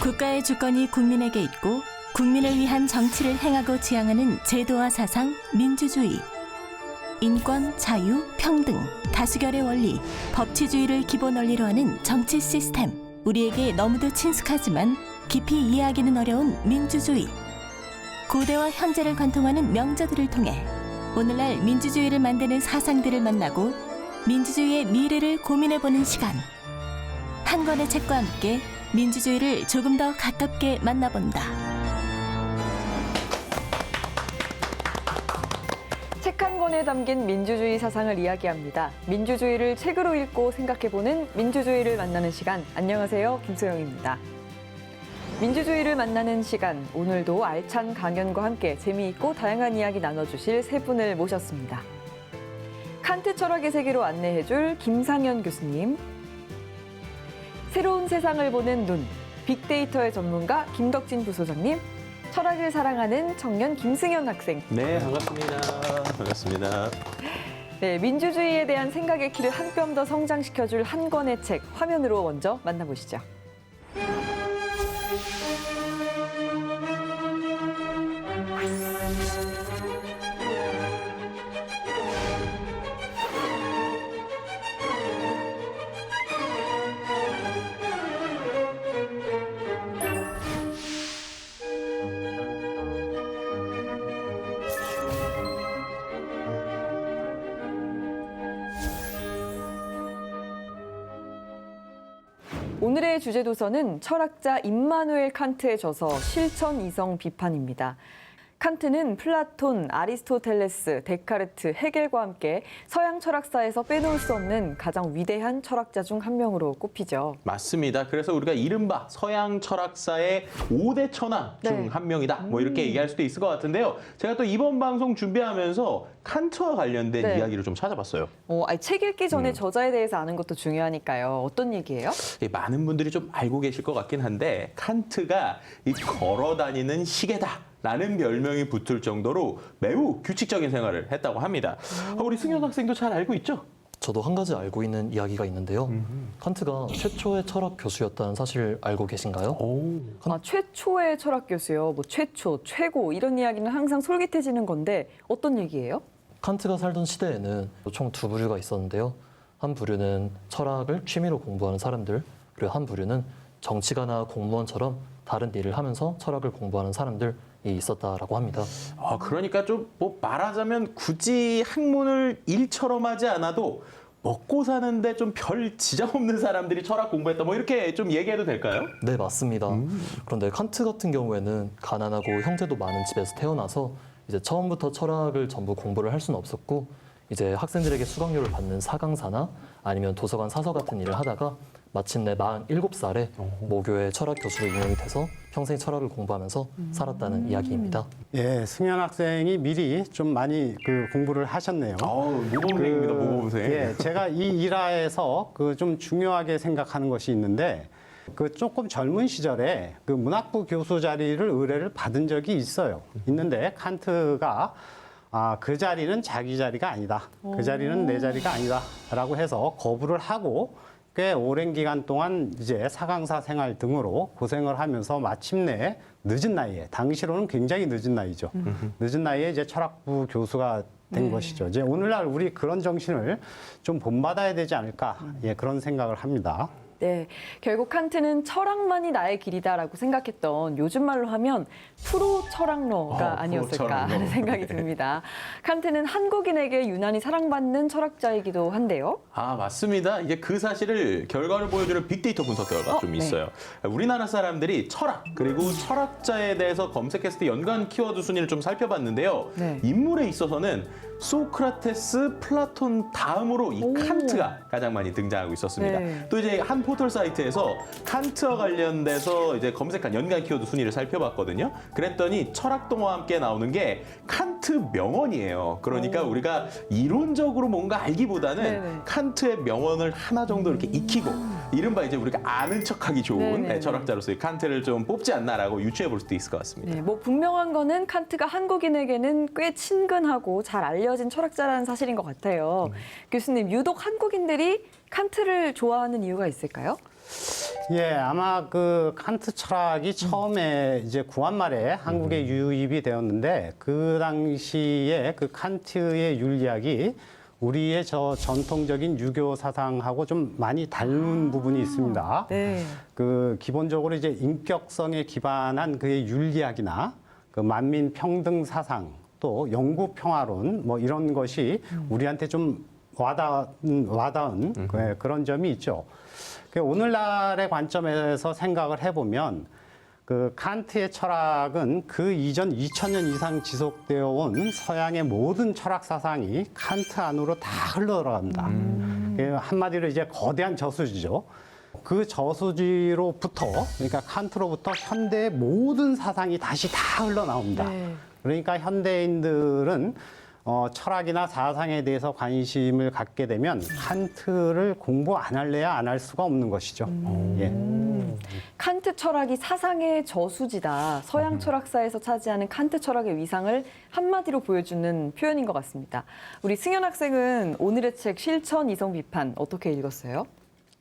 국가의 주권이 국민에게 있고 국민을 위한 정치를 행하고 지향하는 제도와 사상, 민주주의. 인권, 자유, 평등, 다수결의 원리, 법치주의를 기본 원리로 하는 정치 시스템. 우리에게 너무도 친숙하지만 깊이 이해하기는 어려운 민주주의. 고대와 현재를 관통하는 명저들을 통해 오늘날 민주주의를 만드는 사상들을 만나고 민주주의의 미래를 고민해보는 시간. 한 권의 책과 함께 민주주의를 조금 더 가깝게 만나본다. 책 한 권에 담긴 민주주의 사상을 이야기합니다. 민주주의를 책으로 읽고 생각해보는 민주주의를 만나는 시간. 안녕하세요, 김소영입니다. 민주주의를 만나는 시간, 오늘도 알찬 강연과 함께 재미있고 다양한 이야기 나눠주실 세 분을 모셨습니다. 칸트 철학의 세계로 안내해줄 김상현 교수님, 새로운 세상을 보는 눈, 빅데이터의 전문가 김덕진 부소장님, 철학을 사랑하는 청년 김승현 학생. 네, 반갑습니다. 반갑습니다. 네, 민주주의에 대한 생각의 키를 한 뼘 더 성장시켜줄 한 권의 책, 화면으로 먼저 만나보시죠. 오늘의 주제 도서는 철학자 임마누엘 칸트의 저서 실천 이성 비판입니다. 칸트는 플라톤, 아리스토텔레스, 데카르트, 헤겔과 함께 서양 철학사에서 빼놓을 수 없는 가장 위대한 철학자 중 한 명으로 꼽히죠. 맞습니다. 그래서 우리가 이른바 서양 철학사의 5대 천왕 중 한 명이다. 뭐 이렇게 얘기할 수도 있을 것 같은데요. 제가 또 이번 방송 준비하면서 칸트와 관련된 이야기를 좀 찾아봤어요. 책 읽기 전에 저자에 대해서 아는 것도 중요하니까요. 어떤 얘기예요? 많은 분들이 좀 알고 계실 것 같긴 한데 칸트가 이 걸어다니는 시계다. 라는 별명이 붙을 정도로 매우 규칙적인 생활을 했다고 합니다. 우리 승현 학생도 잘 알고 있죠? 저도 한 가지 알고 있는 이야기가 있는데요. 칸트가 최초의 철학 교수였다는 사실 알고 계신가요? 최초의 철학 교수요. 최초, 최고 이런 이야기는 항상 솔깃해지는 건데 어떤 얘기예요? 칸트가 살던 시대에는 총 두 부류가 있었는데요. 한 부류는 철학을 취미로 공부하는 사람들, 그리고 한 부류는 정치가나 공무원처럼 다른 일을 하면서 철학을 공부하는 사람들이 있었다라고 합니다. 그러니까 좀 말하자면 굳이 학문을 일처럼 하지 않아도 먹고 사는데 좀 별 지장 없는 사람들이 철학 공부했다. 이렇게 좀 얘기해도 될까요? 네, 맞습니다. 그런데 칸트 같은 경우에는 가난하고 형제도 많은 집에서 태어나서 이제 처음부터 철학을 전부 공부를 할 수는 없었고 이제 학생들에게 수강료를 받는 사강사나 아니면 도서관 사서 같은 일을 하다가 마침내 47살에 모교의 철학 교수로 임용이 돼서 평생 철학을 공부하면서 살았다는 이야기입니다. 예, 승현 학생이 미리 좀 많이 공부를 하셨네요. 모범생입니다, 모범생. 예, 제가 이 일화에서 좀 중요하게 생각하는 것이 있는데 조금 젊은 시절에 문학부 교수 자리를 의뢰를 받은 적이 있어요. 있는데 칸트가 그 자리는 자기 자리가 아니다. 그 자리는 내 자리가 아니다라고 해서 거부를 하고 꽤 오랜 기간 동안 이제 사강사 생활 등으로 고생을 하면서 마침내 늦은 나이에, 당시로는 굉장히 늦은 나이죠. 늦은 나이에 이제 철학부 교수가 된 것이죠. 이제 오늘날 우리 그런 정신을 좀 본받아야 되지 않을까, 그런 생각을 합니다. 네, 결국 칸트는 철학만이 나의 길이다라고 생각했던 요즘 말로 하면 프로 철학러가 아니었을까 하는 생각이 듭니다. 칸트는 한국인에게 유난히 사랑받는 철학자이기도 한데요. 맞습니다. 이제 그 사실을 결과를 보여주는 빅데이터 분석 결과가 좀 있어요. 우리나라 사람들이 철학 그리고 철학자에 대해서 검색했을 때 연관 키워드 순위를 좀 살펴봤는데요. 인물에 있어서는 소크라테스, 플라톤 다음으로 이 칸트가 가장 많이 등장하고 있었습니다. 또 이제 한 포털 사이트에서 칸트와 관련돼서 이제 검색한 연관 키워드 순위를 살펴봤거든요. 그랬더니 철학 동화와 함께 나오는 게 칸트 명언이에요. 그러니까 우리가 이론적으로 뭔가 알기보다는 칸트의 명언을 하나 정도 이렇게 익히고 이른바 이제 우리가 아는 척하기 좋은 철학자로서의 칸트를 좀 뽑지 않나라고 유추해 볼 수도 있을 것 같습니다. 분명한 거는 칸트가 한국인에게는 꽤 친근하고 잘 알려진 철학자라는 사실인 것 같아요. 교수님, 유독 한국인들이 칸트를 좋아하는 이유가 있을까요? 예, 아마 그 칸트 철학이 처음에 이제 구한 말에 한국에 유입이 되었는데 그 당시에 그 칸트의 윤리학이 우리의 저 전통적인 유교 사상하고 좀 많이 다른 부분이 있습니다. 네. 그 기본적으로 이제 인격성에 기반한 그의 윤리학이나 그 만민 평등 사상 또 영구 평화론 뭐 이런 것이 우리한테 좀 와닿은 그런 점이 있죠. 오늘날의 관점에서 생각을 해보면 그 칸트의 철학은 그 이전 2000년 이상 지속되어 온 서양의 모든 철학 사상이 칸트 안으로 다 흘러들어갑니다. 한마디로 이제 거대한 저수지죠. 그 저수지로부터 그러니까 칸트로부터 현대의 모든 사상이 다시 다 흘러나옵니다. 네. 그러니까 현대인들은 철학이나 사상에 대해서 관심을 갖게 되면 칸트를 공부 안 할래야 안 할 수가 없는 것이죠. 예. 칸트 철학이 사상의 저수지다. 서양 철학사에서 차지하는 칸트 철학의 위상을 한마디로 보여주는 표현인 것 같습니다. 우리 승현 학생은 오늘의 책 실천 이성 비판 어떻게 읽었어요?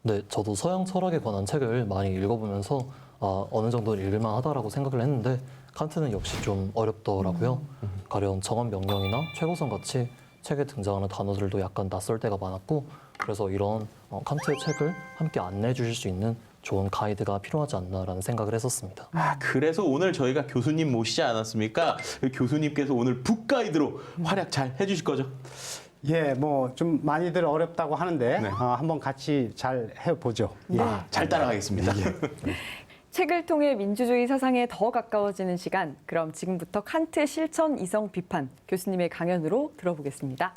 네, 저도 서양 철학에 관한 책을 많이 읽어보면서 어느 정도 읽을만 하다라고 생각을 했는데 칸트는 역시 좀 어렵더라고요. 가령 정한 명령이나 최고선 같이 책에 등장하는 단어들도 약간 낯설 때가 많았고 그래서 이런 칸트의 책을 함께 안내해 주실 수 있는 좋은 가이드가 필요하지 않나라는 생각을 했었습니다. 그래서 오늘 저희가 교수님 모시지 않았습니까? 교수님께서 오늘 북가이드로 활약 잘 해주실 거죠? 예, 뭐 좀 많이들 어렵다고 하는데 네. 한번 같이 잘 해보죠. 예. 잘 따라가겠습니다. 책을 통해 민주주의 사상에 더 가까워지는 시간. 그럼 지금부터 칸트의 실천 이성 비판 교수님의 강연으로 들어보겠습니다.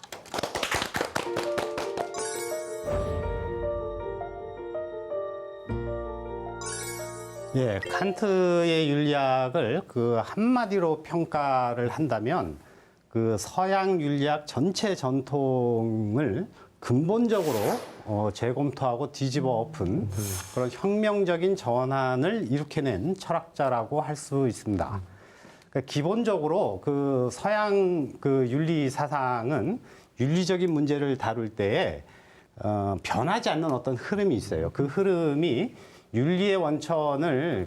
예, 칸트의 윤리학을 그 한마디로 평가를 한다면 그 서양 윤리학 전체 전통을 근본적으로 재검토하고 뒤집어 엎은 그런 혁명적인 전환을 일으켜낸 철학자라고 할 수 있습니다. 그러니까 기본적으로 그 서양 그 윤리 사상은 윤리적인 문제를 다룰 때에 변하지 않는 어떤 흐름이 있어요. 그 흐름이 윤리의 원천을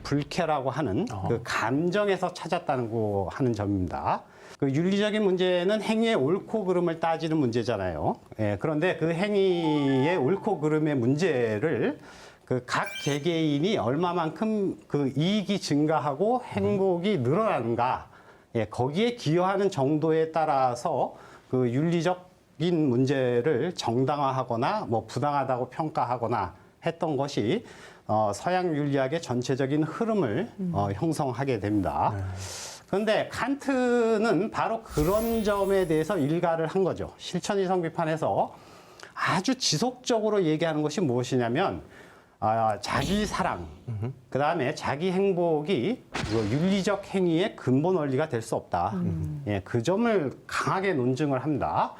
불쾌라고 하는 그 감정에서 찾았다고 하는 점입니다. 그 윤리적인 문제는 행위의 옳고 그름을 따지는 문제잖아요. 예, 그런데 그 행위의 옳고 그름의 문제를 그 각 개개인이 얼마만큼 그 이익이 증가하고 행복이 늘어나는가, 예, 거기에 기여하는 정도에 따라서 그 윤리적인 문제를 정당화하거나 뭐 부당하다고 평가하거나 했던 것이 서양 윤리학의 전체적인 흐름을 형성하게 됩니다. 그런데 칸트는 바로 그런 점에 대해서 일가를 한 거죠. 실천 이성 비판에서 아주 지속적으로 얘기하는 것이 무엇이냐면 자기 사랑, 그 다음에 자기 행복이 윤리적 행위의 근본 원리가 될 수 없다. 예, 그 점을 강하게 논증을 합니다.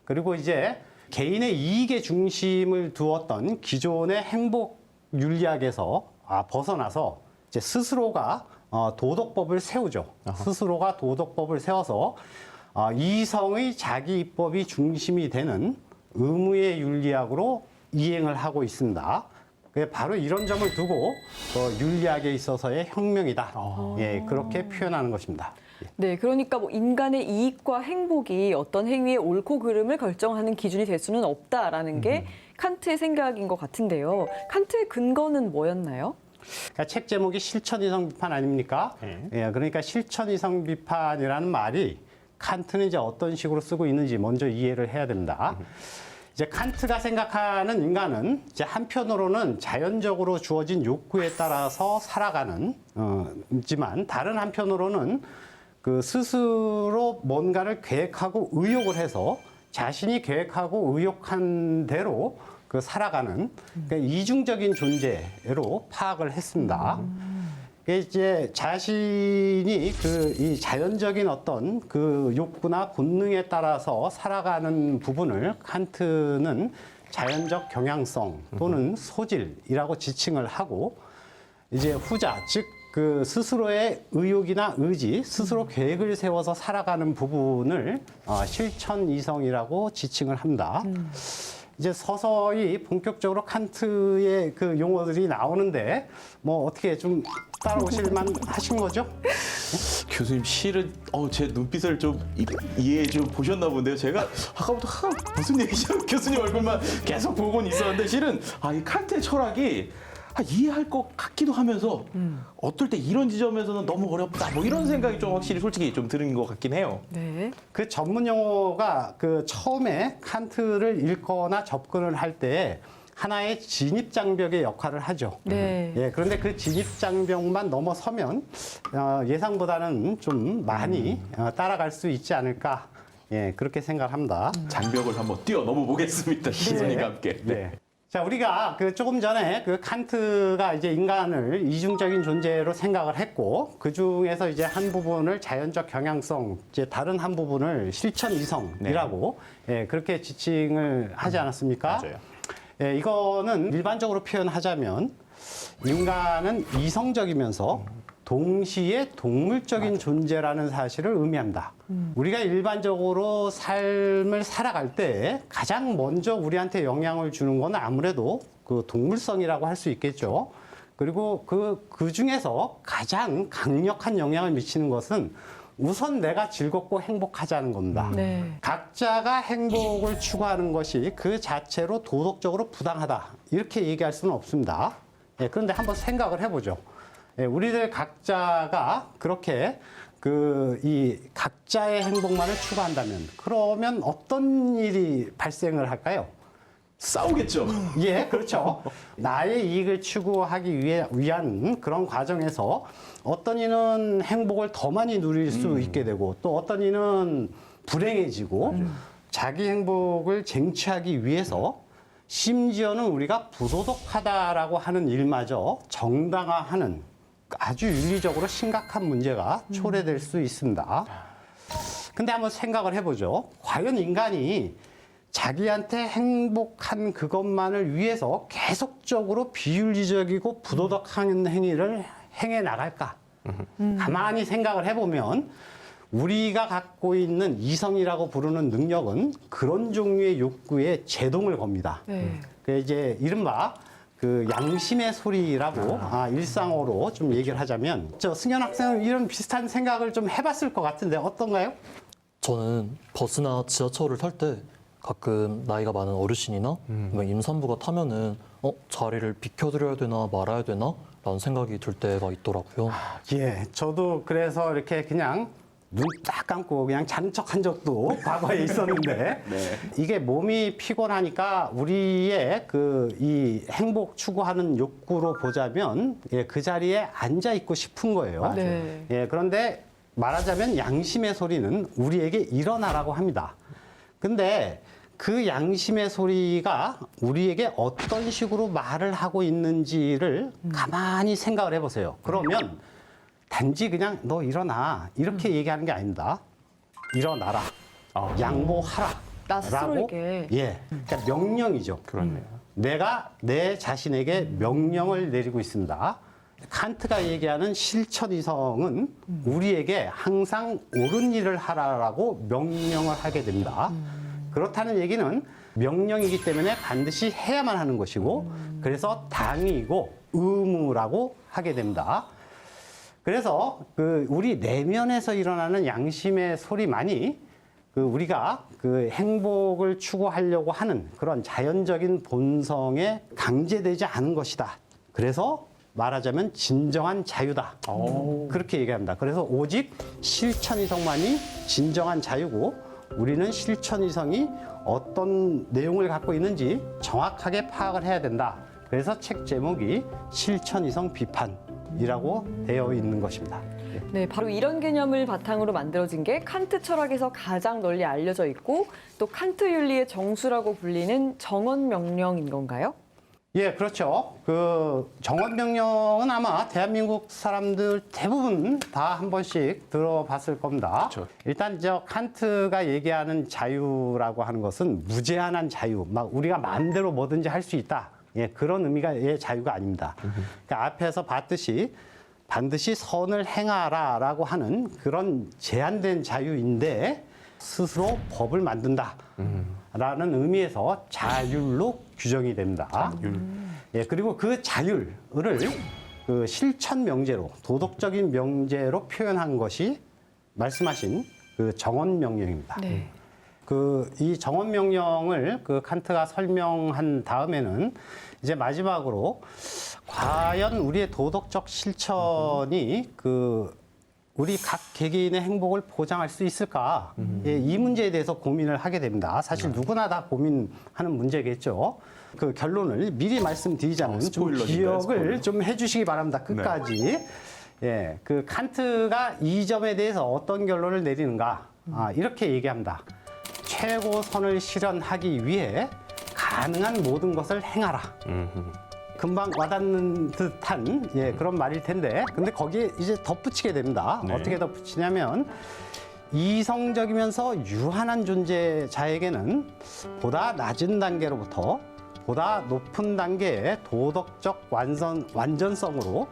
그리고 이제 개인의 이익의 중심을 두었던 기존의 행복 윤리학에서 벗어나서 이제 스스로가 도덕법을 세우죠. 스스로가 도덕법을 세워서 이성의 자기 입법이 중심이 되는 의무의 윤리학으로 이행을 하고 있습니다. 바로 이런 점을 두고 윤리학에 있어서의 혁명이다. 예, 그렇게 표현하는 것입니다. 네, 그러니까 뭐 인간의 이익과 행복이 어떤 행위의 옳고 그름을 결정하는 기준이 될 수는 없다라는 게 칸트의 생각인 것 같은데요. 칸트의 근거는 뭐였나요? 그러니까 책 제목이 실천 이성 비판 아닙니까? 예, 그러니까 실천 이성 비판이라는 말이 칸트는 이제 어떤 식으로 쓰고 있는지 먼저 이해를 해야 됩니다. 이제 칸트가 생각하는 인간은 이제 한편으로는 자연적으로 주어진 욕구에 따라서 살아가는, 지만 다른 한편으로는 그 스스로 뭔가를 계획하고 의욕을 해서 자신이 계획하고 의욕한 대로 그 살아가는 그러니까 이중적인 존재로 파악을 했습니다. 이제 자신이 그 이 자연적인 어떤 그 욕구나 본능에 따라서 살아가는 부분을 칸트는 자연적 경향성 또는 소질이라고 지칭을 하고 이제 후자 즉 그 스스로의 의욕이나 의지, 스스로 계획을 세워서 살아가는 부분을 실천 이성이라고 지칭을 합니다. 이제 서서히 본격적으로 칸트의 그 용어들이 나오는데 뭐 어떻게 좀 따라오실만 하신 거죠? 교수님 실은 제 눈빛을 좀 이해해 좀 보셨나 본데요. 제가 아까부터 무슨 얘기죠? 교수님 얼굴만 계속 보고는 있었는데 실은 이 칸트의 철학이 이해할 것 같기도 하면서 어떨 때 이런 지점에서는 너무 어렵다 뭐 이런 생각이 좀 확실히 솔직히 좀 드는 것 같긴 해요. 네. 그 전문 용어가 그 처음에 칸트를 읽거나 접근을 할 때 하나의 진입장벽의 역할을 하죠. 네. 예, 그런데 그 진입장벽만 넘어서면 예상보다는 좀 많이 따라갈 수 있지 않을까. 예, 그렇게 생각합니다. 장벽을 한번 뛰어넘어 보겠습니다. 교수님과 함께. 네. 자, 우리가 그 조금 전에 그 칸트가 이제 인간을 이중적인 존재로 생각을 했고, 그 중에서 이제 한 부분을 자연적 경향성, 이제 다른 한 부분을 실천 이성이라고 예, 그렇게 지칭을 하지 않았습니까? 맞아요. 예, 이거는 일반적으로 표현하자면 인간은 이성적이면서 동시에 동물적인 존재라는 사실을 의미합니다. 우리가 일반적으로 삶을 살아갈 때 가장 먼저 우리한테 영향을 주는 건 아무래도 그 동물성이라고 할 수 있겠죠. 그리고 그 중에서 가장 강력한 영향을 미치는 것은 우선 내가 즐겁고 행복하자는 겁니다. 네. 각자가 행복을 추구하는 것이 그 자체로 도덕적으로 부당하다. 이렇게 얘기할 수는 없습니다. 예, 그런데 한번 생각을 해보죠. 예, 우리들 각자가 그렇게 이 각자의 행복만을 추구한다면 그러면 어떤 일이 발생을 할까요? 싸우겠죠. 예, 그렇죠. 나의 이익을 추구하기 위한 그런 과정에서 어떤 이는 행복을 더 많이 누릴 수 있게 되고 또 어떤 이는 불행해지고 자기 행복을 쟁취하기 위해서 심지어는 우리가 부도덕하다라고 하는 일마저 정당화하는 아주 윤리적으로 심각한 문제가 초래될 수 있습니다. 근데 한번 생각을 해보죠. 과연 인간이 자기한테 행복한 그것만을 위해서 계속적으로 비윤리적이고 부도덕한 행위를 행해 나갈까? 가만히 생각을 해보면 우리가 갖고 있는 이성이라고 부르는 능력은 그런 종류의 욕구에 제동을 겁니다. 네. 그 이제 이른바 그 양심의 소리라고 일상어로 좀 얘기를 하자면 승현 학생은 이런 비슷한 생각을 좀 해봤을 것 같은데 어떤가요? 저는 버스나 지하철을 탈 때 가끔 나이가 많은 어르신이나 임산부가 타면은 자리를 비켜드려야 되나 말아야 되나 라는 생각이 들 때가 있더라고요. 예, 저도 그래서 이렇게 그냥 눈 딱 감고 그냥 자는 척 한 적도 과거에 있었는데 이게 몸이 피곤하니까 우리의 이 행복 추구하는 욕구로 보자면 그 자리에 앉아 있고 싶은 거예요. 네. 예, 그런데 말하자면 양심의 소리는 우리에게 일어나라고 합니다. 근데 그 양심의 소리가 우리에게 어떤 식으로 말을 하고 있는지를 가만히 생각을 해보세요. 그러면 단지 그냥 너 일어나 이렇게 얘기하는 게 아닙니다. 일어나라, 양보하라. 나 스스로에게. 예, 그러니까 명령이죠. 그렇네요. 내가 내 자신에게 명령을 내리고 있습니다. 칸트가 얘기하는 실천 이성은 우리에게 항상 옳은 일을 하라라고 명령을 하게 됩니다. 그렇다는 얘기는 명령이기 때문에 반드시 해야만 하는 것이고 그래서 당위이고 의무라고 하게 됩니다. 그래서 우리 내면에서 일어나는 양심의 소리만이 우리가 행복을 추구하려고 하는 그런 자연적인 본성에 강제되지 않은 것이다. 그래서 말하자면 진정한 자유다. 그렇게 얘기합니다. 그래서 오직 실천이성만이 진정한 자유고 우리는 실천이성이 어떤 내용을 갖고 있는지 정확하게 파악을 해야 된다. 그래서 책 제목이 실천이성 비판이라고 되어 있는 것입니다. 네, 바로 이런 개념을 바탕으로 만들어진 게 칸트 철학에서 가장 널리 알려져 있고 또 칸트 윤리의 정수라고 불리는 정언명령인 건가요? 예, 그렇죠. 정언명령은 아마 대한민국 사람들 대부분 다 한 번씩 들어봤을 겁니다. 그렇죠. 일단 칸트가 얘기하는 자유라고 하는 것은 무제한한 자유, 막 우리가 마음대로 뭐든지 할 수 있다. 예, 그런 의미의 자유가 아닙니다. 그러니까 앞에서 봤듯이 반드시 선을 행하라라고 하는 그런 제한된 자유인데 스스로 법을 만든다라는 의미에서 자율로 규정이 됩니다. 예, 그리고 그 자율을 그 실천 명제로, 도덕적인 명제로 표현한 것이 말씀하신 그 정언 명령입니다. 네. 이 정언 명령을 그 칸트가 설명한 다음에는 이제 마지막으로 과연 우리의 도덕적 실천이 우리 각 개개인의 행복을 보장할 수 있을까? 예, 이 문제에 대해서 고민을 하게 됩니다. 사실 누구나 다 고민하는 문제겠죠. 그 결론을 미리 말씀드리자면 좀 스포일러인가요? 기억을 스포일러. 좀 해주시기 바랍니다. 끝까지. 예, 그 칸트가 이 점에 대해서 어떤 결론을 내리는가? 이렇게 얘기합니다. 최고선을 실현하기 위해 가능한 모든 것을 행하라. 금방 와닿는 듯한 그런 말일 텐데, 근데 거기에 이제 덧붙이게 됩니다. 네. 어떻게 덧붙이냐면, 이성적이면서 유한한 존재자에게는 보다 낮은 단계로부터 보다 높은 단계의 도덕적 완전성으로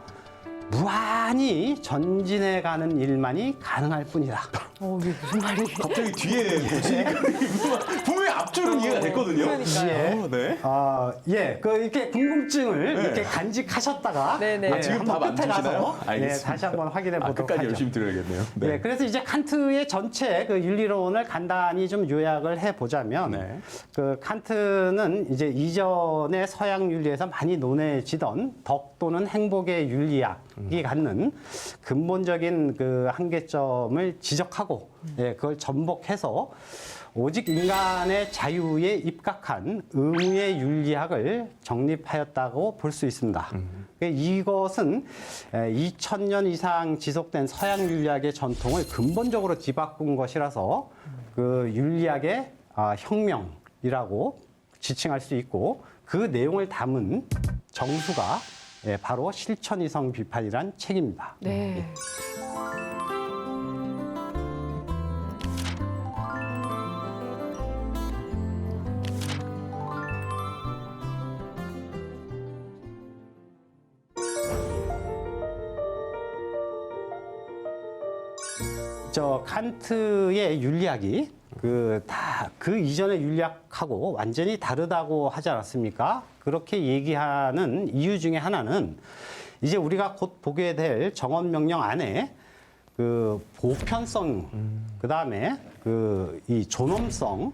무한히 전진해가는 일만이 가능할 뿐이다. 이게 무슨 말이에요? 갑자기 뒤에 보시니까 분명히 앞줄은 이해가 됐거든요. 그러니까요. 네. 이렇게 궁금증을 이렇게 간직하셨다가 네네. 지금 한번 답안 끝에 주시나요? 가서 알겠습니다. 다시 한번 확인해 보도록 끝까지 하죠. 열심히 들어야겠네요. 네. 그래서 이제 칸트의 전체 그 윤리론을 간단히 좀 요약을 해 보자면, 네. 그 칸트는 이제 이전의 서양 윤리에서 많이 논해지던 덕 또는 행복의 윤리학이 갖는 근본적인 그 한계점을 지적하고, 그걸 전복해서 오직 인간의 자유에 입각한 의무의 윤리학을 정립하였다고 볼 수 있습니다. 이것은 2000년 이상 지속된 서양 윤리학의 전통을 근본적으로 뒤바꾼 것이라서 그 윤리학의 혁명이라고 지칭할 수 있고, 그 내용을 담은 정수가 바로 실천이성 비판이란 책입니다. 네. 칸트의 윤리학이 그 이전의 윤리학하고 완전히 다르다고 하지 않았습니까? 그렇게 얘기하는 이유 중에 하나는 이제 우리가 곧 보게 될 정언 명령 안에 그 보편성, 그다음에 이 존엄성,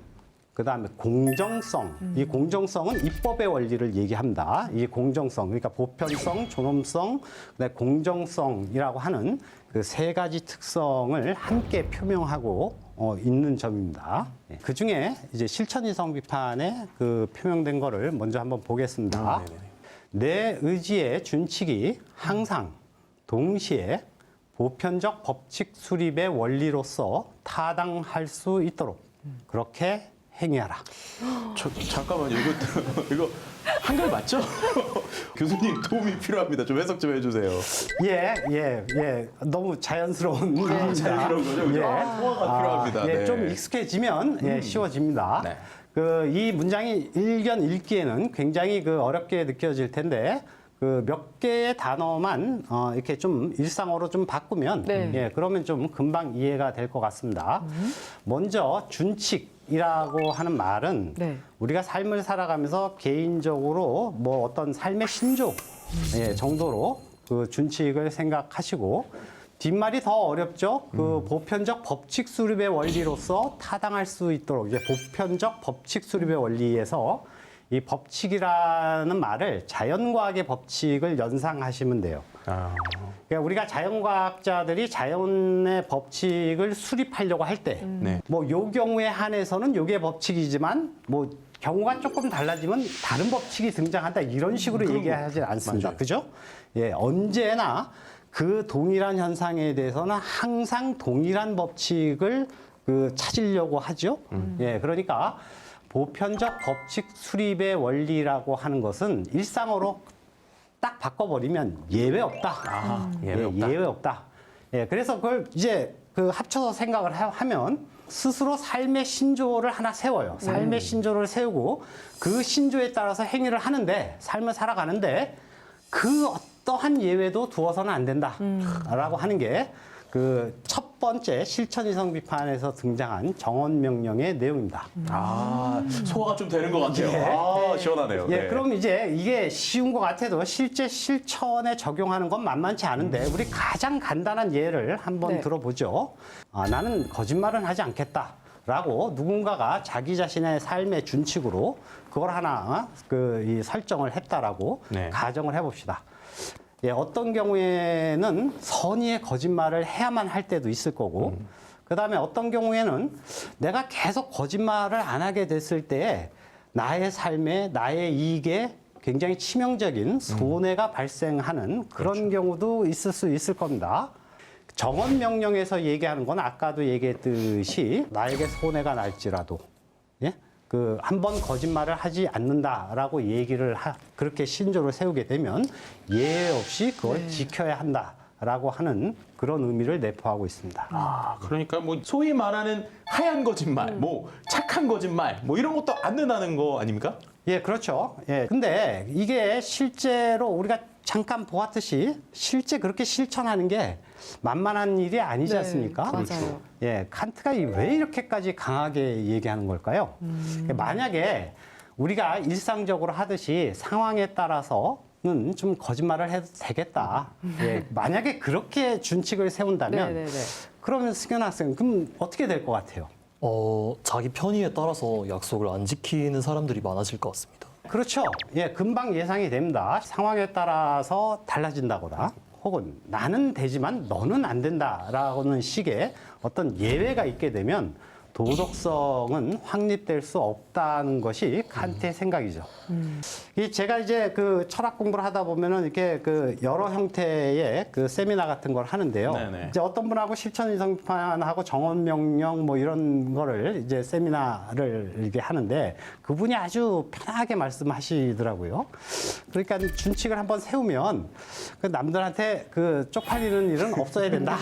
그다음에 공정성. 이 공정성은 입법의 원리를 얘기합니다. 이 공정성, 그러니까 보편성, 존엄성, 그다음에 공정성이라고 하는 그 세 가지 특성을 함께 표명하고 있는 점입니다. 그 중에 이제 실천이성 비판에 그 표명된 거를 먼저 한번 보겠습니다. 내 의지의 준칙이 항상 동시에 보편적 법칙 수립의 원리로서 타당할 수 있도록 그렇게 행위하라. 잠깐만요. 이거 한글 맞죠? 교수님 도움이 필요합니다. 좀 해석 좀 해주세요. 너무 자연스러운 일입니다. 자연스러운 거죠? 그죠? 소화가 필요합니다. 네. 좀 익숙해지면 쉬워집니다. 네. 이 문장이 일견 읽기에는 굉장히 어렵게 느껴질 텐데, 몇 개의 단어만 이렇게 좀 일상어로 좀 바꾸면 그러면 좀 금방 이해가 될 것 같습니다. 먼저 준칙이라고 하는 말은 우리가 삶을 살아가면서 개인적으로 뭐 어떤 삶의 신조 정도로 그 준칙을 생각하시고, 뒷말이 더 어렵죠. 그 보편적 법칙 수립의 원리로서 타당할 수 있도록, 이제 보편적 법칙 수립의 원리에서 이 법칙이라는 말을 자연과학의 법칙을 연상하시면 돼요. 그러니까 우리가 자연과학자들이 자연의 법칙을 수립하려고 할 때, 뭐 요 경우에 한해서는 요게 법칙이지만, 뭐 경우가 조금 달라지면 다른 법칙이 등장한다, 이런 식으로 얘기하지 않습니다. 맞아요. 그죠? 언제나 그 동일한 현상에 대해서는 항상 동일한 법칙을 찾으려고 하죠. 그러니까 보편적 법칙 수립의 원리라고 하는 것은 일상어로 딱 바꿔버리면 예외 없다. 예외 없다. 그래서 그걸 이제 합쳐서 생각을 하면 스스로 삶의 신조를 하나 세워요. 삶의 신조를 세우고 그 신조에 따라서 행위를 하는데, 삶을 살아가는데 그 어떠한 예외도 두어서는 안 된다라고 하는 게 첫 번째 실천이성 비판에서 등장한 정원 명령의 내용입니다. 소화가 좀 되는 것 같아요. 예. 시원하네요. 예, 네. 그럼 이제 이게 쉬운 것 같아도 실제 실천에 적용하는 건 만만치 않은데 우리 가장 간단한 예를 한번 네. 들어보죠. 나는 거짓말은 하지 않겠다. 라고 누군가가 자기 자신의 삶의 준칙으로 그걸 하나 이 설정을 했다라고 네. 가정을 해봅시다. 예, 어떤 경우에는 선의의 거짓말을 해야만 할 때도 있을 거고, 그다음에 어떤 경우에는 내가 계속 거짓말을 안 하게 됐을 때 나의 삶에 나의 이익에 굉장히 치명적인 손해가 발생하는 그런 경우도 있을 수 있을 겁니다. 정원 명령에서 얘기하는 건 아까도 얘기했듯이 나에게 손해가 날지라도 예? 한 번 거짓말을 하지 않는다라고 얘기를 그렇게 신조를 세우게 되면 예외 없이 그걸 지켜야 한다라고 하는 그런 의미를 내포하고 있습니다. 그러니까 뭐 소위 말하는 하얀 거짓말, 뭐 착한 거짓말, 뭐 이런 것도 안 된다는 거 아닙니까? 예, 그렇죠. 예. 근데 이게 실제로 우리가 잠깐 보았듯이 실제 그렇게 실천하는 게 만만한 일이 아니지 네, 않습니까? 맞아요. 예, 칸트가 왜 이렇게까지 강하게 얘기하는 걸까요? 만약에 우리가 일상적으로 하듯이 상황에 따라서는 좀 거짓말을 해도 되겠다. 예, 만약에 그렇게 준칙을 세운다면 네네네. 그러면 승현 학생 그럼 어떻게 될 것 같아요? 자기 편의에 따라서 약속을 안 지키는 사람들이 많아질 것 같습니다. 그렇죠. 예, 금방 예상이 됩니다. 상황에 따라서 달라진다거나 혹은 나는 되지만 너는 안 된다라는 식의 어떤 예외가 있게 되면 도덕성은 확립될 수 없다는 것이 칸트의 생각이죠. 제가 이제 그 철학 공부를 하다 보면은 이렇게 그 여러 형태의 그 세미나 같은 걸 하는데요. 네네. 이제 어떤 분하고 실천이성 비판하고 정원 명령 뭐 이런 거를 이제 세미나를 이렇게 하는데 그분이 아주 편하게 말씀하시더라고요. 그러니까 준칙을 한번 세우면 그 남들한테 그 쪽팔리는 일은 없어야 된다.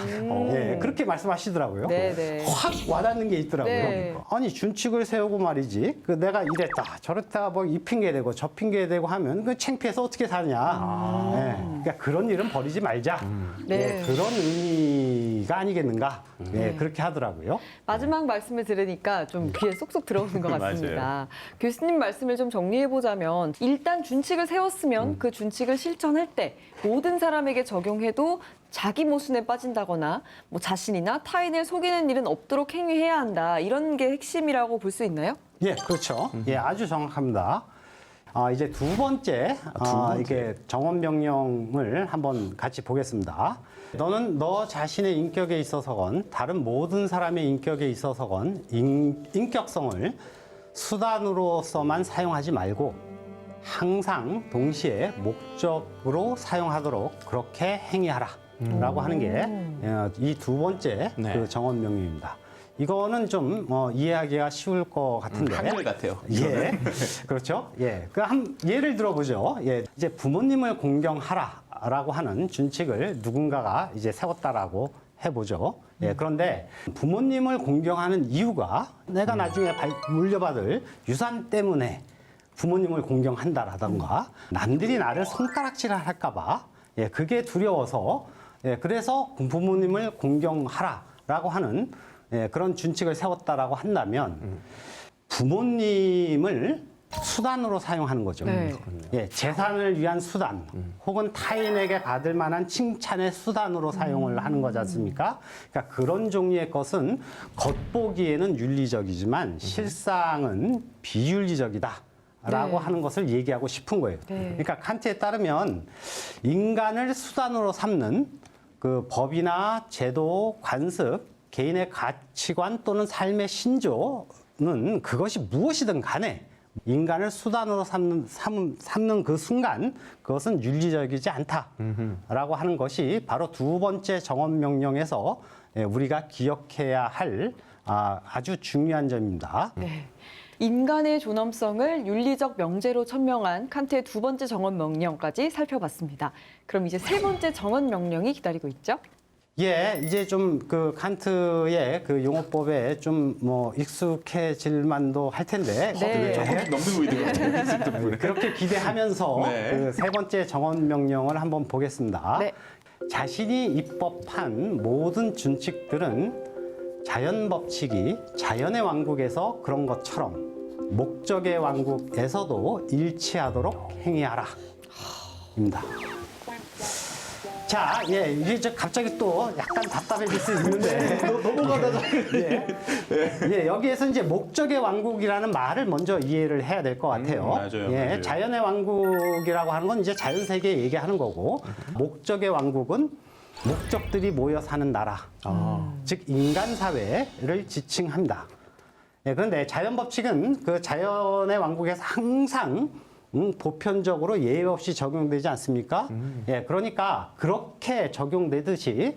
예, 그렇게 말씀하시더라고요. 네네. 확 와닿는 게 있더라고요. 네. 아니 준칙을 세우고 말이지. 그 내가 이랬다 저랬다 뭐 이 핑계 대고 저 핑계 대고 하면 그 창피해서 어떻게 사냐. 예, 그러니까 그런 일은 버리지 말자. 네. 예, 그런 의미가 아니겠는가. 예, 그렇게 하더라고요. 마지막 말씀을 들으니까 좀 귀에 쏙쏙 들어오는 것 같습니다. 교수님 말씀을 좀 정리해보자면 일단 준칙을 세웠으면 그 준칙을 실천할 때 모든 사람에게 적용해도 자기 모순에 빠진다거나 뭐 자신이나 타인을 속이는 일은 없도록 행위해야 한다. 이런 게 핵심이라고 볼 수 있나요? 예, 그렇죠. 예, 아주 정확합니다. 이제 두 번째, 이게 정원 명령을 한번 같이 보겠습니다. 너는 너 자신의 인격에 있어서건 다른 모든 사람의 인격에 있어서건 인격성을 수단으로서만 사용하지 말고 항상 동시에 목적으로 사용하도록 그렇게 행위하라. 라고 하는 게 이 두 번째 네. 그 정원 명령입니다. 이거는 좀 이해하기가 쉬울 것 같은데. 한글 같아요. 예, 그렇죠. 예, 예를 들어보죠. 예, 이제 부모님을 공경하라라고 하는 준칙을 누군가가 이제 세웠다라고 해보죠. 예, 그런데 부모님을 공경하는 이유가 내가 나중에 물려받을 유산 때문에 부모님을 공경한다라던가 남들이 나를 손가락질을 할까봐 예, 그게 두려워서 예, 그래서 부모님을 공경하라라고 하는 예, 그런 준칙을 세웠다라고 한다면 부모님을 수단으로 사용하는 거죠. 네. 예, 재산을 위한 수단 혹은 타인에게 받을 만한 칭찬의 수단으로 사용을 하는 거지 않습니까? 그러니까 그런 종류의 것은 겉보기에는 윤리적이지만 실상은 비윤리적이다. 라고 네. 하는 것을 얘기하고 싶은 거예요. 네. 그러니까 칸트에 따르면 인간을 수단으로 삼는 그 법이나 제도, 관습, 개인의 가치관 또는 삶의 신조는 그것이 무엇이든 간에 인간을 수단으로 삼는 그 순간 그것은 윤리적이지 않다라고 하는 것이 바로 두 번째 정원 명령에서 우리가 기억해야 할 아주 중요한 점입니다. 네. 인간의 존엄성을 윤리적 명제로 천명한 칸트의 두 번째 정원 명령까지 살펴봤습니다. 그럼 이제 세 번째 정원 명령이 기다리고 있죠? 예, 이제 좀 그 칸트의 그 용어법에 좀 뭐 익숙해질 만도 할 텐데. 네. 조금씩 넘는 보이더라고요. 그렇게 기대하면서 네. 그 세 번째 정원 명령을 한번 보겠습니다. 네. 자신이 입법한 모든 준칙들은 자연 법칙이 자연의 왕국에서 그런 것처럼 목적의 왕국에서도 일치하도록 행위하라. 입니다. 자, 예, 이제 저 갑자기 또 약간 답답해질 수 있는데 넘어가다가 예, 여기에서 이제 목적의 왕국이라는 말을 먼저 이해를 해야 될 것 같아요. 맞아요, 예, 맞아요. 자연의 왕국이라고 하는 건 이제 자연 세계 얘기하는 거고, 목적의 왕국은 목적들이 모여 사는 나라, 즉 인간 사회를 지칭합니다. 예, 그런데 자연 법칙은 그 자연의 왕국에서 항상 보편적으로 예외 없이 적용되지 않습니까? 예, 그러니까 그렇게 적용되듯이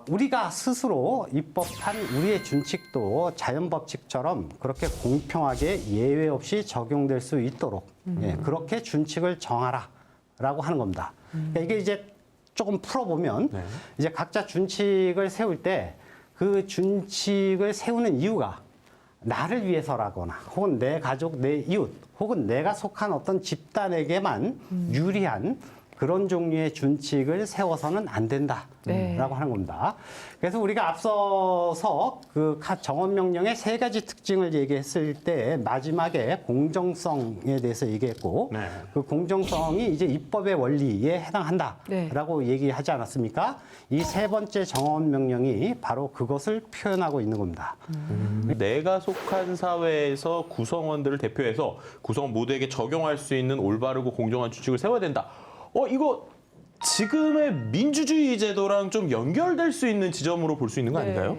우리가 스스로 입법한 우리의 준칙도 자연 법칙처럼 그렇게 공평하게 예외 없이 적용될 수 있도록 예, 그렇게 준칙을 정하라라고 하는 겁니다. 그러니까 이게 이제 조금 풀어보면 이제 각자 준칙을 세울 때 그 준칙을 세우는 이유가 나를 위해서라거나 혹은 내 가족, 내 이웃 혹은 내가 속한 어떤 집단에게만 유리한 그런 종류의 준칙을 세워서는 안 된다라고 네. 하는 겁니다. 그래서 우리가 앞서서 그 정언명령의 3가지 특징을 얘기했을 때 마지막에 공정성에 대해서 얘기했고 네. 그 공정성이 이제 입법의 원리에 해당한다라고 네. 얘기하지 않았습니까? 이 3번째 정언명령이 바로 그것을 표현하고 있는 겁니다. 내가 속한 사회에서 구성원들을 대표해서 구성원 모두에게 적용할 수 있는 올바르고 공정한 규칙을 세워야 된다. 이거 지금의 민주주의 제도랑 좀 연결될 수 있는 지점으로 볼 수 있는 거 아닌가요?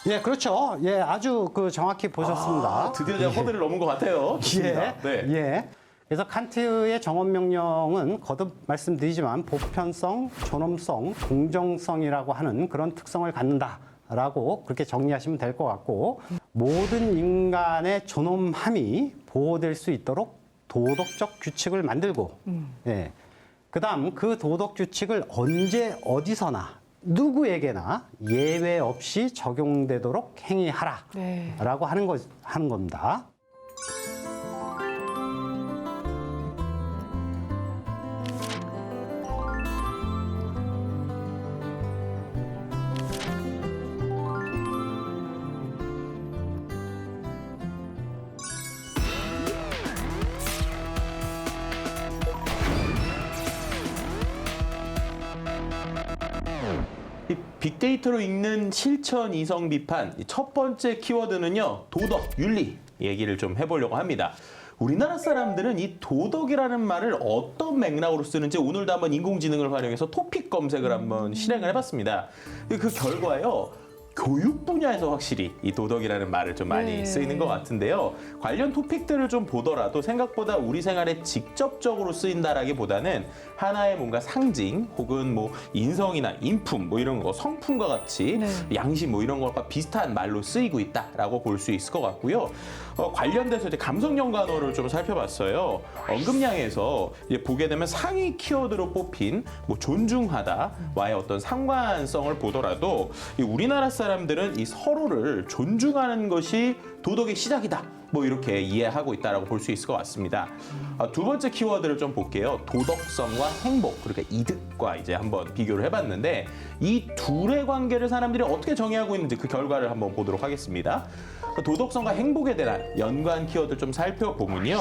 예, 그렇죠. 예, 아주 그 정확히 보셨습니다. 드디어 제가 허들을 넘은 것 같아요. 좋습니다. 예, 네. 예. 그래서 칸트의 정언명령은 거듭 말씀드리지만 보편성, 존엄성, 공정성이라고 하는 그런 특성을 갖는다라고 그렇게 정리하시면 될 것 같고 모든 인간의 존엄함이 보호될 수 있도록 도덕적 규칙을 만들고 예. 그다음 그 도덕 규칙을 언제 어디서나 누구에게나 예외 없이 적용되도록 행위하라라고 네. 하는 겁니다. 이 빅데이터로 읽는 실천 이성 비판 이첫 번째 키워드는요 도덕, 윤리 얘기를 좀 해보려고 합니다. 우리나라 사람들은 이 도덕이라는 말을 어떤 맥락으로 쓰는지 오늘도 한번 인공지능을 활용해서 토픽 검색을 한번 실행을 해봤습니다. 그 결과요. 교육 분야에서 확실히 이 도덕이라는 말을 좀 많이 네. 쓰이는 것 같은데요. 관련 토픽들을 좀 보더라도 생각보다 우리 생활에 직접적으로 쓰인다라기보다는 하나의 뭔가 상징 혹은 뭐 인성이나 인품 뭐 이런 거 성품과 같이 네. 양심 뭐 이런 것과 비슷한 말로 쓰이고 있다라고 볼 수 있을 것 같고요. 관련돼서 이제 감성 연관어를 좀 살펴봤어요. 언급량에서 이제 보게 되면 상위 키워드로 뽑힌 뭐 존중하다와의 어떤 상관성을 보더라도 이 우리나라 사람들은 이 서로를 존중하는 것이 도덕의 시작이다. 뭐 이렇게 이해하고 있다라고 볼 수 있을 것 같습니다. 두 번째 키워드를 좀 볼게요. 도덕성과 행복, 그러니까 이득과 이제 한번 비교를 해봤는데 이 둘의 관계를 사람들이 어떻게 정의하고 있는지 그 결과를 한번 보도록 하겠습니다. 도덕성과 행복에 대한 연관 키워드 좀 살펴보면요.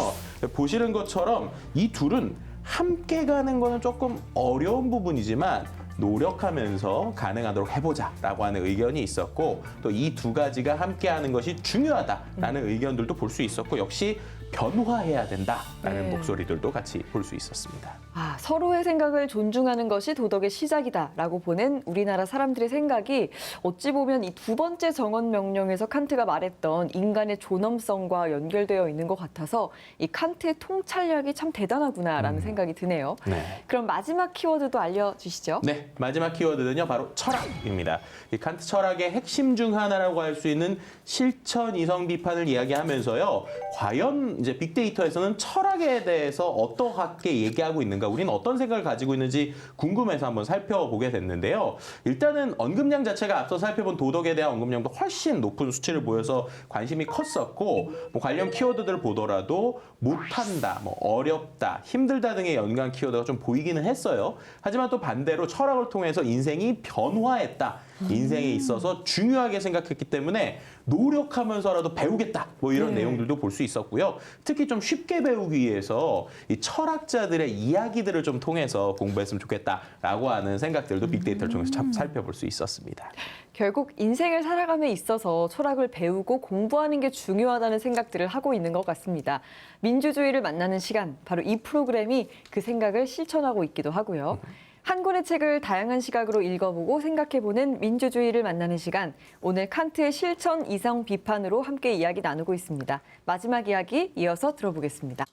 보시는 것처럼 이 둘은 함께 가는 거는 조금 어려운 부분이지만 노력하면서 가능하도록 해보자라고 하는 의견이 있었고 또 이 두 가지가 함께하는 것이 중요하다라는 의견들도 볼 수 있었고 역시 변화해야 된다라는 네. 목소리들도 같이 볼 수 있었습니다. 서로의 생각을 존중하는 것이 도덕의 시작이다라고 보는 우리나라 사람들의 생각이 어찌 보면 이 두 번째 정언명령에서 칸트가 말했던 인간의 존엄성과 연결되어 있는 것 같아서 이 칸트의 통찰력이 참 대단하구나라는 생각이 드네요. 네. 그럼 마지막 키워드도 알려주시죠. 네, 마지막 키워드는요 바로 철학입니다. 이 칸트 철학의 핵심 중 하나라고 할 수 있는 실천 이성 비판을 이야기하면서요. 과연 이제 빅데이터에서는 철학에 대해서 어떻게 얘기하고 있는가? 있는가, 우리는 어떤 생각을 가지고 있는지 궁금해서 한번 살펴보게 됐는데요. 일단은 언급량 자체가 앞서 살펴본 도덕에 대한 언급량도 훨씬 높은 수치를 보여서 관심이 컸었고, 뭐 관련 키워드들을 보더라도 못한다, 뭐 어렵다, 힘들다 등의 연관 키워드가 좀 보이기는 했어요. 하지만 또 반대로 철학을 통해서 인생이 변화했다, 인생에 있어서 중요하게 생각했기 때문에 노력하면서라도 배우겠다, 뭐 이런 내용들도 볼 수 있었고요. 특히 좀 쉽게 배우기 위해서 이 철학자들의 이야기들을 좀 통해서 공부했으면 좋겠다라고 하는 생각들도 빅데이터를 통해서 참 살펴볼 수 있었습니다. 결국 인생을 살아감에 있어서 철학을 배우고 공부하는 게 중요하다는 생각들을 하고 있는 것 같습니다. 민주주의를 만나는 시간, 바로 이 프로그램이 그 생각을 실천하고 있기도 하고요. 한 권의 책을 다양한 시각으로 읽어보고 생각해보는 민주주의를 만나는 시간. 오늘 칸트의 실천 이성 비판으로 함께 이야기 나누고 있습니다. 마지막 이야기 이어서 들어보겠습니다.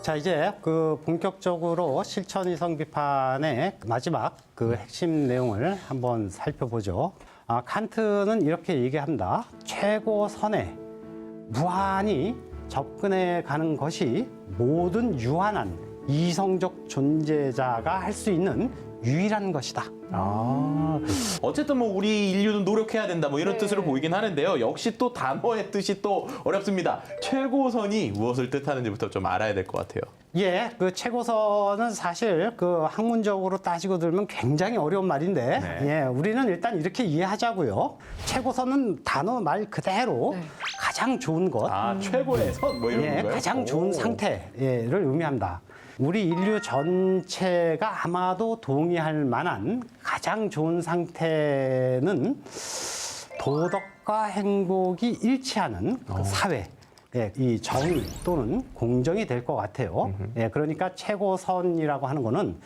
자, 이제 그 본격적으로 실천 이성 비판의 마지막 그 핵심 내용을 한번 살펴보죠. 칸트는 이렇게 얘기합니다. 최고선에 무한히 접근해 가는 것이 모든 유한한 이성적 존재자가 할 수 있는 유일한 것이다. 어쨌든 뭐 우리 인류는 노력해야 된다, 뭐 이런 뜻으로 보이긴 하는데요. 역시 또 단어의 뜻이 또 어렵습니다. 최고선이 무엇을 뜻하는지부터 좀 알아야 될 것 같아요. 예, 그 최고선은 사실 그 학문적으로 따지고 들면 굉장히 어려운 말인데, 네. 예, 우리는 일단 이렇게 이해하자고요. 최고선은 단어 말 그대로 가장 좋은 것, 최고의 선, 뭐 이런 예, 건가요? 가장 좋은 상태를 의미합니다. 우리 인류 전체가 아마도 동의할 만한 가장 좋은 상태는 도덕과 행복이 일치하는 그 사회, 예, 이 정의 또는 공정이 될 것 같아요. 예, 그러니까 최고선이라고 하는 거는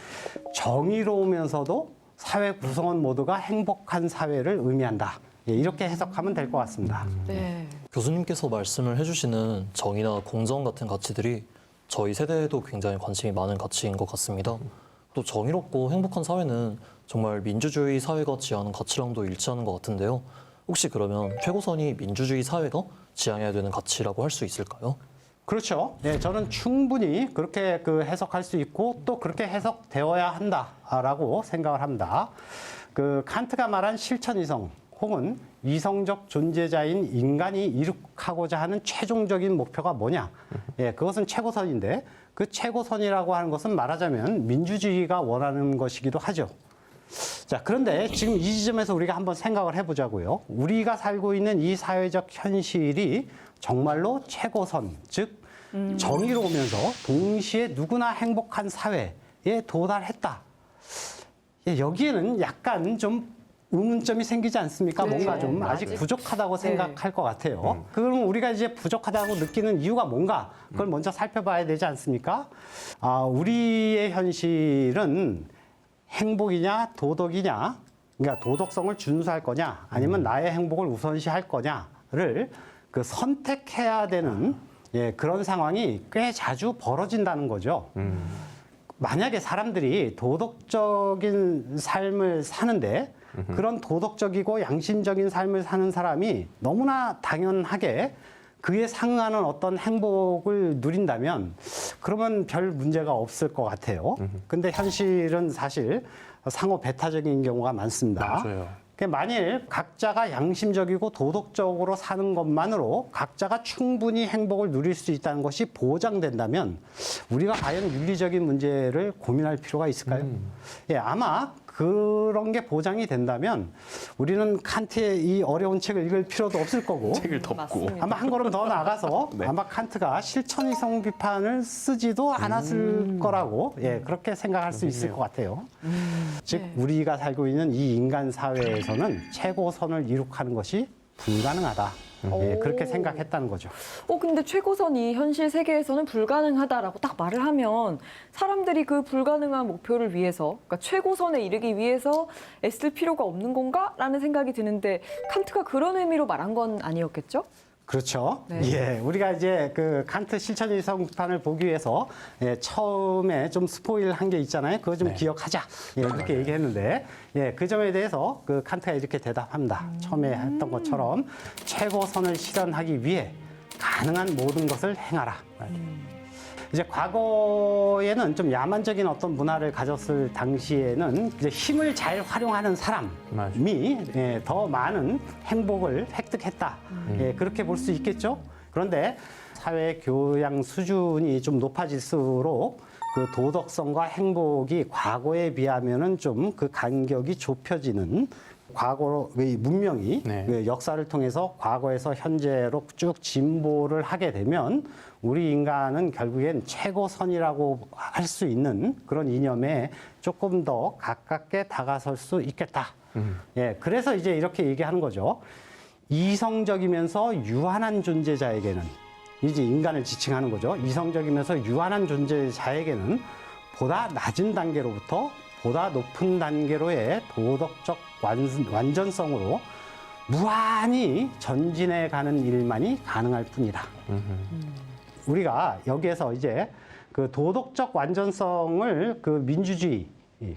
정의로우면서도 사회 구성원 모두가 행복한 사회를 의미한다. 예, 이렇게 해석하면 될 것 같습니다. 네. 교수님께서 말씀을 해주시는 정의나 공정 같은 가치들이 저희 세대에도 굉장히 관심이 많은 가치인 것 같습니다. 또 정의롭고 행복한 사회는 정말 민주주의 사회가 지향하는 가치랑도 일치하는 것 같은데요. 혹시 그러면 최고선이 민주주의 사회가 지향해야 되는 가치라고 할 수 있을까요? 그렇죠. 네, 저는 충분히 그렇게 그 해석할 수 있고 또 그렇게 해석되어야 한다라고 생각을 합니다. 그 칸트가 말한 실천 이성 혹은 이성적 존재자인 인간이 이룩하고자 하는 최종적인 목표가 뭐냐? 예, 그것은 최고선인데 그 최고선이라고 하는 것은 말하자면 민주주의가 원하는 것이기도 하죠. 자, 그런데 지금 이 지점에서 우리가 한번 생각을 해보자고요. 우리가 살고 있는 이 사회적 현실이 정말로 최고선, 즉 정의로우면서 동시에 누구나 행복한 사회에 도달했다. 예, 여기에는 약간 좀 의문점이 생기지 않습니까? 네. 뭔가 좀 네. 아직 부족하다고 네. 생각할 것 같아요. 그럼 우리가 이제 부족하다고 느끼는 이유가 뭔가? 그걸 먼저 살펴봐야 되지 않습니까? 우리의 현실은 행복이냐 도덕이냐, 그러니까 도덕성을 준수할 거냐 아니면 나의 행복을 우선시할 거냐를 그 선택해야 되는 그런 상황이 꽤 자주 벌어진다는 거죠. 만약에 사람들이 도덕적인 삶을 사는데 그런 도덕적이고 양심적인 삶을 사는 사람이 너무나 당연하게 그에 상응하는 어떤 행복을 누린다면 그러면 별 문제가 없을 것 같아요. 근데 현실은 사실 상호 배타적인 경우가 많습니다. 맞아요. 만일 각자가 양심적이고 도덕적으로 사는 것만으로 각자가 충분히 행복을 누릴 수 있다는 것이 보장된다면 우리가 과연 윤리적인 문제를 고민할 필요가 있을까요? 예, 아마 그런 게 보장이 된다면 우리는 칸트의 이 어려운 책을 읽을 필요도 없을 거고 책을 덮고. 맞습니다. 아마 한 걸음 더 나가서 네. 아마 칸트가 실천이성 비판을 쓰지도 않았을 거라고 그렇게 생각할 수 있을 것 같아요. 즉 우리가 살고 있는 이 인간 사회에서는 최고선을 이룩하는 것이 불가능하다. 그렇게 생각했다는 거죠. 근데 최고선이 현실 세계에서는 불가능하다라고 딱 말을 하면 사람들이 그 불가능한 목표를 위해서, 그러니까 최고선에 이르기 위해서 애쓸 필요가 없는 건가? 라는 생각이 드는데 칸트가 그런 의미로 말한 건 아니었겠죠? 그렇죠. 네. 예, 우리가 이제 그 칸트 실천 이성 비판을 보기 위해서 처음에 좀 스포일한 게 있잖아요. 그거 좀 기억하자. 그렇게 얘기했는데, 그 점에 대해서 그 칸트가 이렇게 대답합니다. 처음에 했던 것처럼 최고선을 실현하기 위해 가능한 모든 것을 행하라. 이제 과거에는 좀 야만적인 어떤 문화를 가졌을 당시에는 이제 힘을 잘 활용하는 사람이 더 많은 행복을 획득했다. 그렇게 볼 수 있겠죠. 그런데 사회 교양 수준이 좀 높아질수록 그 도덕성과 행복이 과거에 비하면은 좀 그 간격이 좁혀지는 과거의 문명이 그 역사를 통해서 과거에서 현재로 쭉 진보를 하게 되면 우리 인간은 결국엔 최고선이라고 할 수 있는 그런 이념에 조금 더 가깝게 다가설 수 있겠다. 그래서 이제 이렇게 얘기하는 거죠. 이성적이면서 유한한 존재자에게는 이제 인간을 지칭하는 거죠. 이성적이면서 유한한 존재자에게는 보다 낮은 단계로부터 보다 높은 단계로의 도덕적 완전성으로 무한히 전진해 가는 일만이 가능할 뿐이다. 우리가 여기에서 이제 그 도덕적 완전성을 그 민주주의,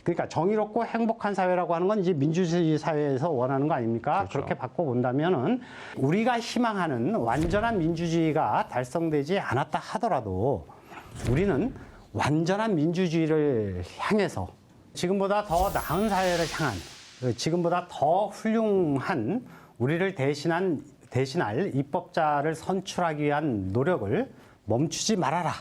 그러니까 정의롭고 행복한 사회라고 하는 건 이제 민주주의 사회에서 원하는 거 아닙니까? 그렇죠. 그렇게 바꿔본다면은 우리가 희망하는 완전한 민주주의가 달성되지 않았다 하더라도 우리는 완전한 민주주의를 향해서 지금보다 더 나은 사회를 향한, 지금보다 더 훌륭한 우리를 대신할 입법자를 선출하기 위한 노력을 멈추지 말아라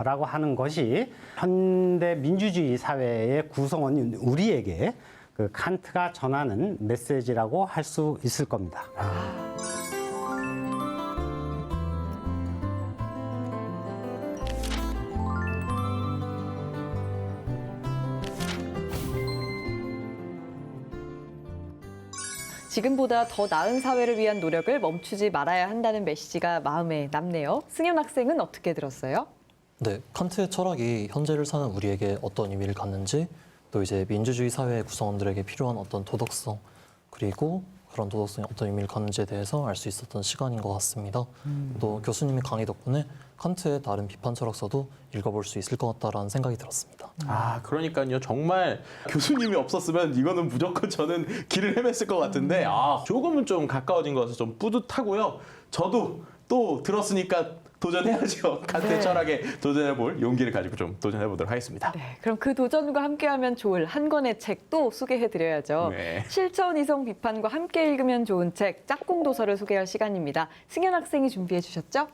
라고 하는 것이 현대 민주주의 사회의 구성원인 우리에게 그 칸트가 전하는 메시지라고 할 수 있을 겁니다. 지금보다 더 나은 사회를 위한 노력을 멈추지 말아야 한다는 메시지가 마음에 남네요. 승현 학생은 어떻게 들었어요? 네, 칸트의 철학이 현재를 사는 우리에게 어떤 의미를 갖는지, 또 이제 민주주의 사회의 구성원들에게 필요한 어떤 도덕성, 그리고 그런 도덕성이 어떤 의미를 갖는지에 대해서 알 수 있었던 시간인 것 같습니다. 또 교수님의 강의 덕분에 칸트의 다른 비판 철학서도 읽어볼 수 있을 것 같다라는 생각이 들었습니다. 아, 그러니까요. 정말 교수님이 없었으면 이거는 무조건 저는 길을 헤맸을 것 같은데, 조금은 좀 가까워진 것 같아서 좀 뿌듯하고요. 저도 또 들었으니까 도전해야죠. 칸트의 철학에 도전해볼 용기를 가지고 좀 도전해보도록 하겠습니다. 네, 그럼 그 도전과 함께하면 좋을 한 권의 책도 소개해드려야죠. 네. 실천 이성 비판과 함께 읽으면 좋은 책, 짝꿍 도서를 소개할 시간입니다. 승현 학생이 준비해 주셨죠?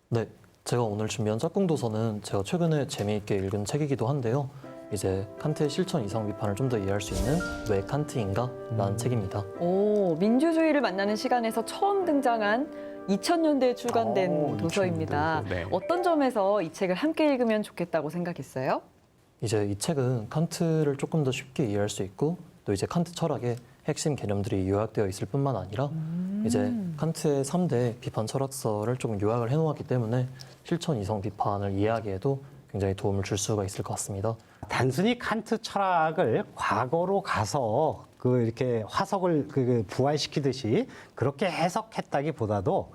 네, 제가 오늘 준비한 짝꿍 도서는 제가 최근에 재미있게 읽은 책이기도 한데요. 이제 칸트의 실천 이성 비판을 좀 더 이해할 수 있는 왜 칸트인가? 라는 책입니다. 오, 민주주의를 만나는 시간에서 처음 등장한 2000년대에 출간된 도서입니다. 2000년대. 네. 어떤 점에서 이 책을 함께 읽으면 좋겠다고 생각했어요? 이제 이 책은 칸트를 조금 더 쉽게 이해할 수 있고, 또 이제 칸트 철학의 핵심 개념들이 요약되어 있을 뿐만 아니라 이제 칸트의 3대 비판 철학서를 조금 요약을 해놓았기 때문에 실천 이성 비판을 이해하기에도 굉장히 도움을 줄 수가 있을 것 같습니다. 단순히 칸트 철학을 과거로 가서 그 이렇게 화석을 부활시키듯이 그렇게 해석했다기보다도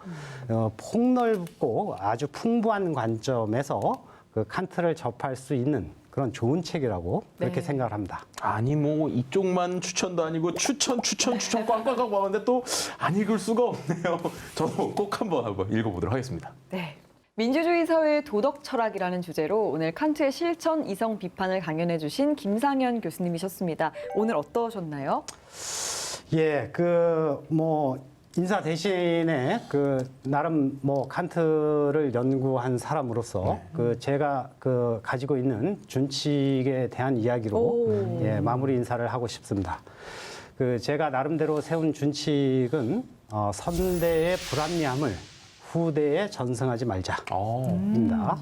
폭넓고 아주 풍부한 관점에서 그 칸트를 접할 수 있는 그런 좋은 책이라고 그렇게 생각을 합니다. 아니 뭐 이쪽만 추천도 아니고 추천 꽝꽝꽝 하는데 또 안 읽을 수가 없네요. 저도 꼭 한번 읽어보도록 하겠습니다. 네. 민주주의 사회의 도덕 철학이라는 주제로 오늘 칸트의 실천 이성 비판을 강연해 주신 김상현 교수님이셨습니다. 오늘 어떠셨나요? 예, 인사 대신에 나름 칸트를 연구한 사람으로서 제가 가지고 있는 준칙에 대한 이야기로 마무리 인사를 하고 싶습니다. 제가 나름대로 세운 준칙은 선대의 불합리함을 후대에 전승하지 말자입니다.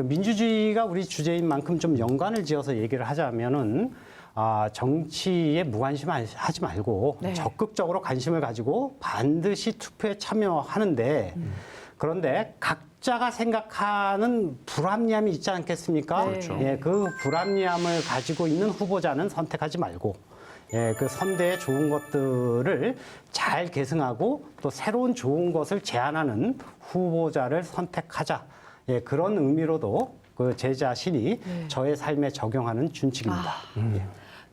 민주주의가 우리 주제인 만큼 좀 연관을 지어서 얘기를 하자면은 정치에 무관심하지 말고 적극적으로 관심을 가지고 반드시 투표에 참여하는데 그런데 각자가 생각하는 불합리함이 있지 않겠습니까? 그렇죠. 그 불합리함을 가지고 있는 후보자는 선택하지 말고 그 선대의 좋은 것들을 잘 계승하고 또 새로운 좋은 것을 제안하는 후보자를 선택하자. 그런 의미로도 그 제 자신이 저의 삶에 적용하는 준칙입니다.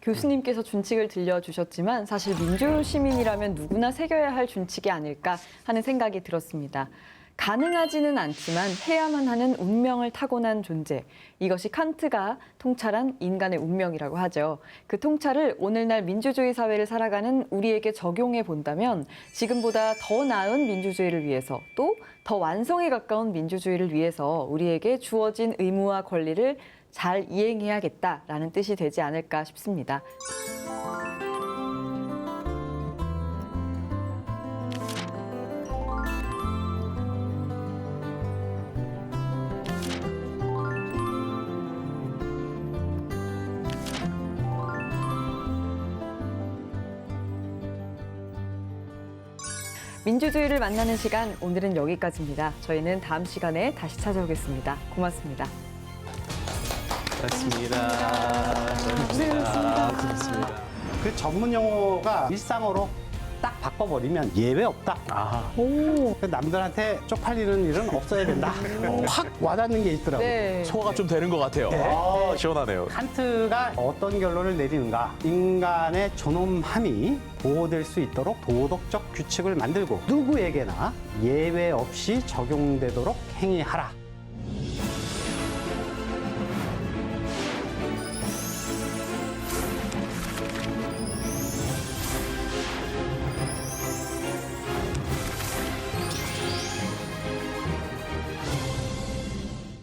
교수님께서 준칙을 들려주셨지만 사실 민주 시민이라면 누구나 새겨야 할 준칙이 아닐까 하는 생각이 들었습니다. 가능하지는 않지만 해야만 하는 운명을 타고난 존재. 이것이 칸트가 통찰한 인간의 운명이라고 하죠. 그 통찰을 오늘날 민주주의 사회를 살아가는 우리에게 적용해 본다면 지금보다 더 나은 민주주의를 위해서 또 더 완성에 가까운 민주주의를 위해서 우리에게 주어진 의무와 권리를 잘 이행해야겠다라는 뜻이 되지 않을까 싶습니다. 민주주의를 만나는 시간, 오늘은 여기까지입니다. 저희는 다음 시간에 다시 찾아오겠습니다. 고맙습니다. 고맙습니다. 그 전문 용어가 일상어로 딱 바꿔버리면 예외 없다. 그 남들한테 쪽팔리는 일은 없어야 된다. 확 와닿는 게 있더라고요. 네. 소화가 좀 되는 것 같아요. 아, 시원하네요. 칸트가 어떤 결론을 내리는가? 인간의 존엄함이 보호될 수 있도록 도덕적 규칙을 만들고 누구에게나 예외 없이 적용되도록 행위하라.